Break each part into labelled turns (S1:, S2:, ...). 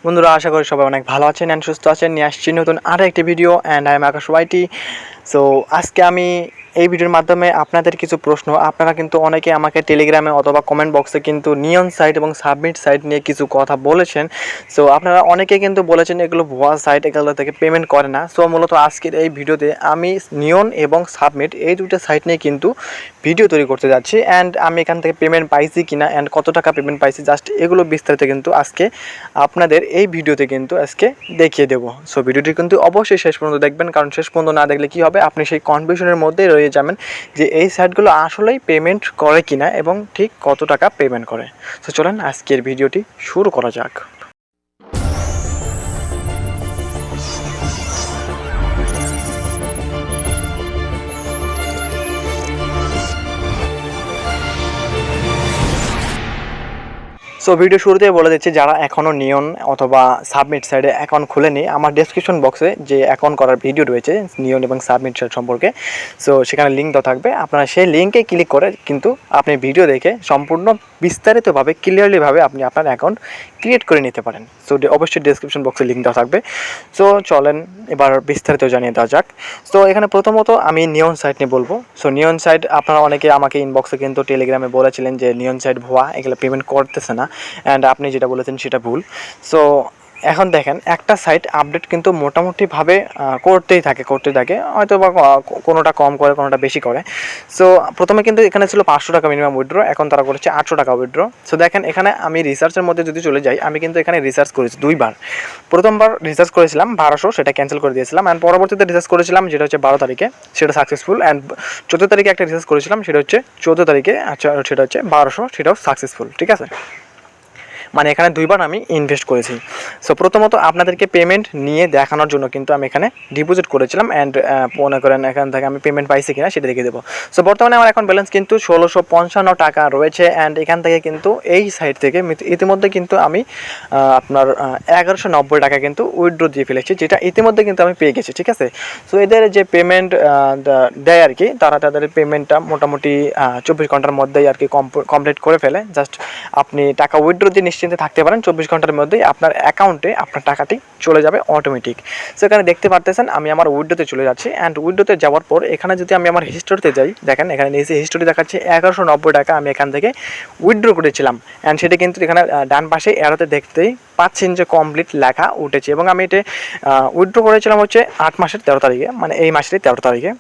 S1: বন্ধুরা, আশা করি সবাই অনেক ভালো আছেন অ্যান্ড সুস্থ আছেন। নিয়ে আসছি নতুন আরও একটি video and I am Akash YT. So আজকে আমি এই ভিডিওর মাধ্যমে আপনাদের কিছু প্রশ্ন, আপনারা কিন্তু অনেকে আমাকে টেলিগ্রামে অথবা কমেন্ট বক্সে কিন্তু নিয়ন সাইট এবং সাবমিট সাইট নিয়ে কিছু কথা বলেছেন। সো আপনারা অনেকে কিন্তু বলেছেন এগুলো ভুয়া সাইট, এগুলো থেকে পেমেন্ট করে না। সো মূলত আজকের এই ভিডিওতে আমি নিয়ন এবং সাবমিট এই দুটো সাইট নিয়ে কিন্তু ভিডিও তৈরি করতে যাচ্ছি অ্যান্ড আমি এখান থেকে পেমেন্ট পাইছি কিনা অ্যান্ড কত টাকা পেমেন্ট পাইছি, জাস্ট এগুলো বিস্তারিত কিন্তু আজকে আপনাদের এই ভিডিওতে কিন্তু আজকে দেখিয়ে দেবো। সো ভিডিওটি কিন্তু অবশ্যই শেষ পর্যন্ত দেখবেন, কারণ শেষ পর্যন্ত না দেখলে কি হবে, আপনি সেই কনফিউশনের মধ্যেই রয়ে যাবেন যে এই সাইটগুলো আসলেই পেমেন্ট করে কিনা এবং ঠিক কত টাকা পেমেন্ট করে। সো চলেন আজকের ভিডিওটি শুরু করা যাক। সো ভিডিও শুরুতেই বলে দিচ্ছি, যারা এখনও নিয়ন অথবা সাবমিট সাইডে অ্যাকাউন্ট খুলেনি, আমার ডেসক্রিপশন বক্সে যে অ্যাকাউন্ট করার ভিডিও রয়েছে নিয়ন এবং সাবমিট সাইট সম্পর্কে, সো সেখানে লিঙ্ক দেওয়া থাকবে। আপনারা সেই লিঙ্কে ক্লিক করে কিন্তু আপনি ভিডিও দেখে সম্পূর্ণ বিস্তারিতভাবে ক্লিয়ারলিভাবে আপনি আপনার অ্যাকাউন্ট ক্রিয়েট করে নিতে পারেন। সো অবশ্যই ডেসক্রিপশন বক্সে লিঙ্ক দেওয়া থাকবে। সো চলেন এবার বিস্তারিত জানিয়ে দেওয়া যাক। তো এখানে প্রথমত আমি নিয়ন সাইট নিয়ে বলবো। সো নিয়ন সাইট, আপনারা অনেকে আমাকে ইনবক্সে কিন্তু টেলিগ্রামে বলেছিলেন যে নিয়ন সাইট ভুয়া, এগুলো পেমেন্ট করতেছে না অ্যান্ড আপনি যেটা বলেছেন সেটা ভুল। সো এখন দেখেন, একটা সাইট আপডেট কিন্তু মোটামুটিভাবে করতে থাকে, হয়তো বা কোনোটা কম করে কোনোটা বেশি করে। সো প্রথমে কিন্তু এখানে ছিল 500 টাকা মিনিমাম উইথড্র, এখন তারা করেছে 800 টাকা উইথড্র। সো দেখেন এখানে আমি রিসার্চের মধ্যে যদি চলে যাই, আমি কিন্তু এখানে রিসার্চ করেছি দুইবার। প্রথমবার রিসার্চ করেছিলাম 1200, সেটা ক্যান্সেল করে দিয়েছিলাম অ্যান্ড পরবর্তীতে রিসার্চ করেছিলাম যেটা হচ্ছে 12 তারিখে, সেটা সাকসেসফুল অ্যান্ড 14 তারিখে একটা রিসার্চ করেছিলাম, সেটা হচ্ছে 14 তারিখে, আচ্ছা সেটা হচ্ছে 1200, সেটাও সাকসেসফুল। ঠিক আছে, মানে এখানে দুইবার আমি ইনভেস্ট করেছি। সো প্রথমত আপনাদেরকে পেমেন্ট নিয়ে দেখানোর জন্য কিন্তু আমি এখানে ডিপোজিট করেছিলাম অ্যান্ড মনে করেন এখান থেকে আমি পেমেন্ট পাইছি কিনা সেটা দেখে দেবো। সো বর্তমানে আমার এখন ব্যালেন্স কিন্তু 1655 টাকা রয়েছে অ্যান্ড এখান থেকে কিন্তু এই সাইট থেকে ইতিমধ্যে কিন্তু আমি আপনার 1190 টাকা কিন্তু উইথড্র দিয়ে ফেলেছি, যেটা ইতিমধ্যে কিন্তু আমি পেয়ে গেছি। ঠিক আছে, সো এদের যে পেমেন্ট দেয় আর কি, তারা তাদের পেমেন্টটা মোটামুটি 24 ঘন্টার মধ্যেই আর কি কমপ্লিট করে ফেলে। জাস্ট আপনি টাকা উইথড্র দিয়ে নিশ্চিন্তে থাকতে পারেন, 24 ঘন্টার মধ্যেই আপনার অ্যাকাউন্টে আপনার টাকাটি চলে যাবে অটোমেটিক। সো এখানে দেখতে পারতেছেন আমি আমার উইথড্রোতে চলে যাচ্ছি অ্যান্ড উইথড্রোতে যাওয়ার পর এখানে যদি আমি আমার হিস্টোরিতে যাই, দেখেন এখানে নিচে হিস্টোরি দেখাচ্ছে 1190 টাকা আমি এখান থেকে উইথড্র করেছিলাম অ্যান্ড সেটা কিন্তু এখানে ডান পাশে এরোতে দেখতেই পাচ্ছেন যে কমপ্লিট লেখা উঠেছে এবং আমি এটা উইথড্র করেছিলাম হচ্ছে 8 মাসের 13 তারিখে, মানে এই মাসের 13 তারিখে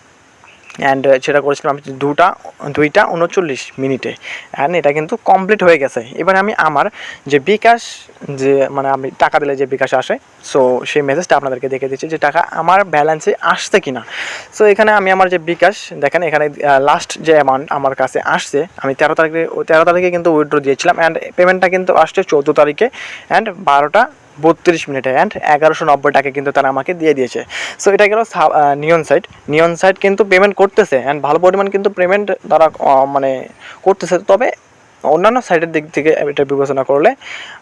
S1: অ্যান্ড সেটা করেছিলাম আমি 2টা 39 মিনিটে অ্যান্ড এটা কিন্তু কমপ্লিট হয়ে গেছে। এবার আমি আমার যে বিকাশ, যে মানে আমি টাকা দিলে যে বিকাশ আসে, সো সেই মেসেজটা আপনাদেরকে দেখে দিচ্ছি যে টাকা আমার ব্যালেন্সে আসছে কিনা। সো এখানে আমি আমার যে বিকাশ, দেখেন এখানে লাস্ট যে অ্যামাউন্ট আমার কাছে আসছে, আমি 13 তারিখে কিন্তু উইথড্র দিয়েছিলাম অ্যান্ড পেমেন্টটা কিন্তু আসছে 14 তারিখে অ্যান্ড 12টা 32 মিনিটে অ্যান্ড 1190 টাকা কিন্তু তারা আমাকে দিয়ে দিয়েছে। সো এটা গেল নিয়ন সাইট কিন্তু পেমেন্ট করতেছে অ্যান্ড ভালো পরিমাণ কিন্তু পেমেন্ট তারা মানে করতেছে। তবে অন্যান্য সাইটের দিক থেকে এটা বিবেচনা করলে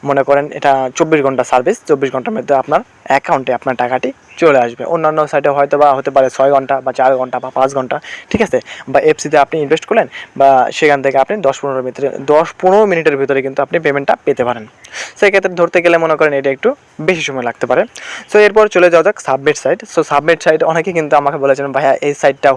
S1: মনে করেন এটা 24 ঘন্টা সার্ভিস, 24 ঘন্টার মধ্যে আপনার অ্যাকাউন্টে আপনার টাকাটি চলে আসবে। অন্যান্য সাইটে হয়তো বা হতে পারে 6 ঘন্টা বা 4 ঘন্টা বা 5 ঘন্টা। ঠিক আছে, বা এফসিতে আপনি ইনভেস্ট করলেন বা সেখান থেকে আপনি 10-15 মিনিটের ভিতরে কিন্তু আপনি পেমেন্টটা পেতে পারেন। সেক্ষেত্রে ধরতে গেলে মনে করেন এটা একটু বেশি সময় লাগতে পারে। সো এরপর চলে যাওয়া যাক submit site. So submit site অনেকে কিন্তু আমাকে বলেছেন ভাইয়া এই সাইটটা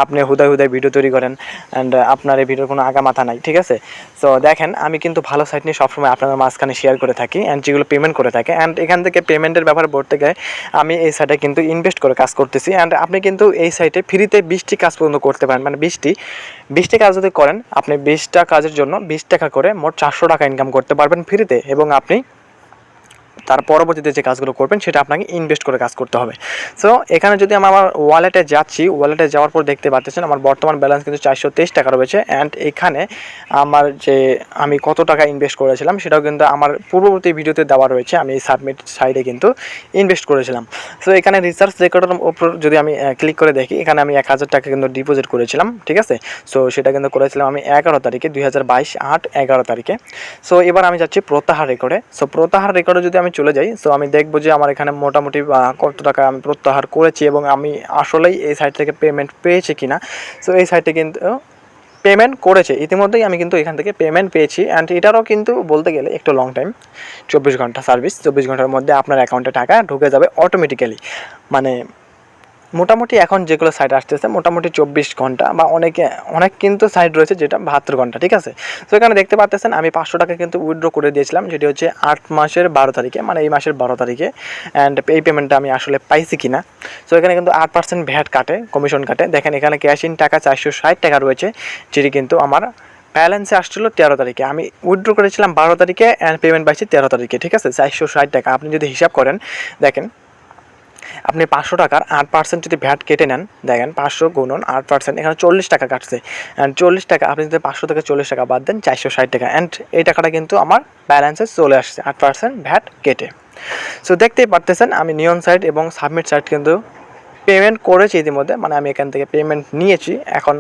S1: আপনি হুদায় ভিডিও তৈরি করেন অ্যান্ড আপনার এই ভিডিওর কোনো আগা মাথা নাই। ঠিক আছে, সো দেখেন আমি কিন্তু ভালো সাইট নিয়ে সবসময় আপনাদের মাঝখানে শেয়ার করে থাকি অ্যান্ড যেগুলো পেমেন্ট করে থাকে অ্যান্ড এখান থেকে পেমেন্টের ব্যাপারে বলতে গেলে আমি এই সাইটে কিন্তু ইনভেস্ট করে কাজ করতেছি অ্যান্ড আপনি কিন্তু এই সাইটে ফ্রিতে 20টি কাজ পর্যন্ত করতে পারেন। মানে 20টি কাজ যদি করেন আপনি 20টা কাজের জন্য 20 টাকা করে মোট 400 টাকা ইনকাম করতে পারবেন ফ্রিতে, এবং আপনি তার পরবর্তীতে যে কাজগুলো করবেন সেটা আপনাকে ইনভেস্ট করে কাজ করতে হবে। সো এখানে যদি আমি আমার ওয়ালেটে যাচ্ছি, ওয়ালেটে যাওয়ার পর দেখতে পাচ্ছেন আমার বর্তমান ব্যালেন্স কিন্তু 423 টাকা রয়েছে অ্যান্ড এখানে আমার যে আমি কত টাকা ইনভেস্ট করেছিলাম সেটাও কিন্তু আমার পূর্ববর্তী ভিডিওতে দেওয়া রয়েছে। আমি এই সাবমিট সাইডে কিন্তু ইনভেস্ট করেছিলাম। সো এখানে রিসার্চ রেকর্ডের উপর যদি আমি ক্লিক করে দেখি, এখানে আমি 1000 টাকা কিন্তু ডিপোজিট করেছিলাম। ঠিক আছে, সো সেটা কিন্তু করেছিলাম আমি 11 তারিখে 2022 8/11 তারিখে। সো এবার আমি যাচ্ছি প্রত্যাহার রেকর্ডে। সো প্রত্যাহার রেকর্ডে যদি আমি চলে যাই, সো আমি দেখবো যে আমার এখানে মোটামুটি কত টাকা আমি প্রত্যাহার করেছি এবং আমি আসলেই এই সাইট থেকে পেমেন্ট পেয়েছি কিনা। সো এই সাইটে কিন্তু পেমেন্ট করেছে ইতিমধ্যেই, আমি কিন্তু এখান থেকে পেমেন্ট পেয়েছি। অ্যান্ড এটারও কিন্তু বলতে গেলে একটু লং টাইম, 24 ঘন্টা সার্ভিস, 24 ঘন্টার মধ্যে আপনার অ্যাকাউন্টে টাকা ঢুকে যাবে অটোমেটিক্যালি। মানে মোটামুটি এখন যেগুলো সাইট আসতেছে মোটামুটি 24 ঘন্টা বা অনেক কিন্তু সাইট রয়েছে যেটা 72 ঘন্টা, ঠিক আছে। তো এখানে দেখতে পাচ্ছেন আমি 500 টাকা কিন্তু উইথড্র করে দিয়েছিলাম, যেটি হচ্ছে 8 মাসের 12 তারিখে, মানে এই মাসের 12 তারিখে। অ্যান্ড এই পেমেন্টটা আমি আসলে পাইছি কিনা। সো এখানে কিন্তু 8% ভ্যাট কাটে, কমিশন কাটে। দেখেন এখানে ক্যাশ ইন টাকা 460 টাকা রয়েছে, যেটি কিন্তু আমার ব্যালেন্সে আসছিল 13 তারিখে। আমি উইথড্র করেছিলাম 12 তারিখে অ্যান্ড পেমেন্ট পাইছি 13 তারিখে, ঠিক আছে। 460 টাকা আপনি যদি হিসাব করেন, দেখেন আপনি 500 টাকার 8% যদি ভ্যাট কেটে নেন, দেখেন 500 গুণন 8%, এখানে 40 টাকা কাটছে। অ্যান্ড 40 টাকা আপনি যদি 500 থেকে 40 টাকা বাদ দেন, 460 টাকা। অ্যান্ড এই টাকাটা কিন্তু আমার ব্যালেন্সে চলে আসছে 8% ভ্যাট কেটে। সো দেখতেই পারতেছেন আমি নিয়ন সাইট এবং সাবমিট সাইট কিন্তু পেমেন্ট করেছি ইতিমধ্যে, মানে আমি এখান থেকে পেমেন্ট নিয়েছি। এখন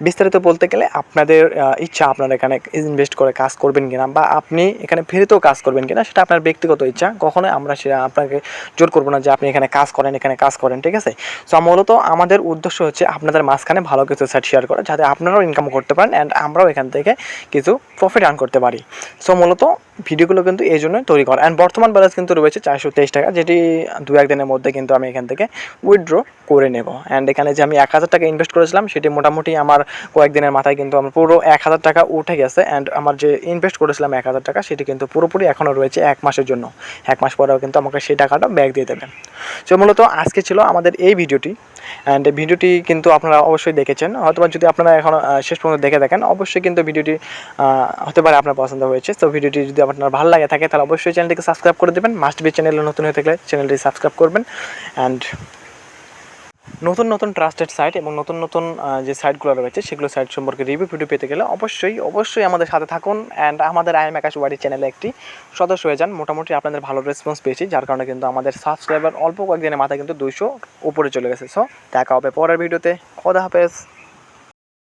S1: বিস্তারিত বলতে গেলে আপনাদের ইচ্ছা, আপনারা এখানে ইনভেস্ট করে কাজ করবেন কিনা বা আপনি এখানে ফ্রিতেও কাজ করবেন কিনা, সেটা আপনার ব্যক্তিগত ইচ্ছা। কখনোই আমরা সেটা আপনাকে জোর করবো না যে আপনি এখানে কাজ করেন, ঠিক আছে। সো মূলত আমাদের উদ্দেশ্য হচ্ছে আপনাদের মাঝখানে ভালো কিছু সাইট শেয়ার করা, যাতে আপনারাও ইনকাম করতে পারেন অ্যান্ড আমরাও এখান থেকে কিছু প্রফিট আর্ন করতে পারি। সো মূলত ভিডিওগুলো কিন্তু এই জন্যই তৈরি করা। অ্যান্ড বর্তমান ব্যালেন্স কিন্তু রয়েছে 423 টাকা, যেটি 2-1 দিনের মধ্যে কিন্তু আমি এখান থেকে উইথড্র করে নেব। অ্যান্ড এখানে যে আমি 1000 টাকা ইনভেস্ট করেছিলাম, সেটি মোটামুটি আমার কয়েকদিনের মাথায় কিন্তু আমার পুরো 1000 টাকা উঠে গেছে। অ্যান্ড আমার যে ইনভেস্ট করেছিলাম 1000 টাকা, সেটি কিন্তু পুরোপুরি এখনও রয়েছে 1 মাসের জন্য। 1 মাস পরেও কিন্তু আমাকে সেই টাকাটা ব্যাক দিয়ে দেবেন। সো মূলত আজকে ছিল আমাদের এই ভিডিওটি। অ্যান্ড ভিডিওটি কিন্তু আপনারা অবশ্যই দেখেছেন, হয়তো যদি আপনারা এখন শেষ পর্যন্ত দেখে দেখেন, অবশ্যই কিন্তু ভিডিওটি হতে পারে আপনার পছন্দ হয়েছে। তো ভিডিওটি যদি আপনার ভালো লাগে থাকে, তাহলে অবশ্যই চ্যানেলটিকে সাবস্ক্রাইব করে দেবেন। মাস্ট বি চ্যানেলে নতুন হয়ে থাকলে চ্যানেলটি সাবস্ক্রাইব করবেন। অ্যান্ড নতুন নতুন ট্রাস্টেড সাইট এবং নতুন নতুন যে সাইটগুলো রয়েছে, সেগুলো সাইট সম্পর্কে রিভিউ ভিডিও পেতে গেলে অবশ্যই আমাদের সাথে থাকুন। অ্যান্ড আমাদের bkash ওয়ারি চ্যানেলে একটি সদস্য হয়ে যান। মোটামুটি আপনাদের ভালো রেসপন্স পেয়েছি, যার কারণে কিন্তু আমাদের সাবস্ক্রাইবার অল্প কয়েকদিনের মাথায় কিন্তু 200 উপরে চলে গেছে। সো দেখা হবে পরের ভিডিওতে। খোদা হাফেজ।